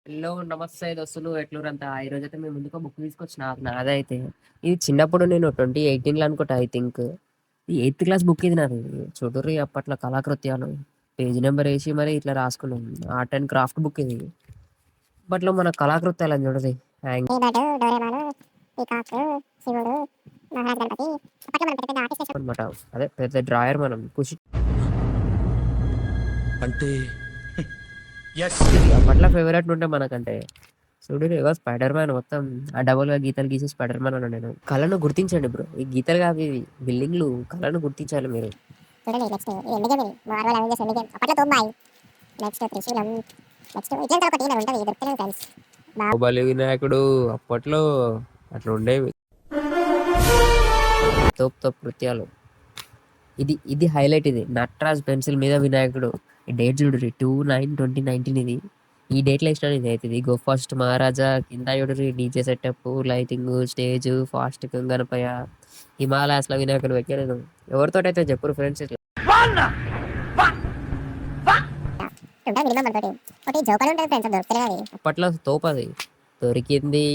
hello నమస్తే దోస్తులు ఎట్లురంతా ఈ రోజు అయితే మేము ముందుకు బుక్ తీసుకొచ్చిన నాదైతే ఇది చిన్నప్పుడు నేను 2018లో అనుకుంటా ఐ థింక్ ఈ 8th క్లాస్ బుక్ ఇది నాది చూడుర్రి అప్పట్లో కళాకృత్యాలు పేజ్ నెంబర్ వేసి మరి ఇట్లా రాసుకున్నాం ఆర్ట్ అండ్ క్రాఫ్ట్ బుక్ ఇది అప్పట్లో మన కళాకృత్యాలు అని చూడది హ్యాంగ్ అనమాట అదే పెద్ద డ్రాయర్ మనం ఖుషి అంటే ఎస్ అప్పట్లో ఫేవరెట్ ఉంటే మనకంటే చూడు ఇగో స్పైడర్ మ్యాన్ మొత్తం ఆ డబుల్ గా గీతలు గీసి స్పైడర్ మ్యాన్ అన్నాను నేను కళను గుర్తించండి బ్రో ఈ గీతలు కావి ఇవి బిల్డింగ్లు కళను గుర్తించాలి మీరు చూడండి నెక్స్ట్ ఎండ్ గేమ్ ఇది మార్వల్ అవెంజర్స్ ఎండ్ గేమ్ అప్పట్లో తోబాయి నెక్స్ట్ త్రిశూలం నెక్స్ట్ ఇట్లా ఒకటి ఉంటుంది దొరుకుతలేదు ఫ్రెండ్స్ బాహుబలి వినాయకుడు అప్పట్లో అట్లా ఉండేవి తోపు తోపు కృత్యాలు ఇది ఇది హైలైట్ ఇది నట్రాజ్ పెన్సిల్ మీద వినాయకుడు ఈ డేట్ చూడు 2/9/2019 ఇది ఈ డేట్లో ఇష్టం ఇది అయితే ఇది గో ఫాస్ట్ మహారాజా కింద చూడు DJ setup lighting stage fast Ganapayya Himalayas లో వినాయకుడు వెక్కాను ఎవరితో అయితే చెప్పరు ఫ్రెండ్స్ ఇట్లా ఉంటాయి మినిమం మనతోటి ఒకటి జోకర్ ఉంటుంది ఫ్రెండ్స్ దొరుకుతలేదు అది అప్పట్లో తోపది దొరికింది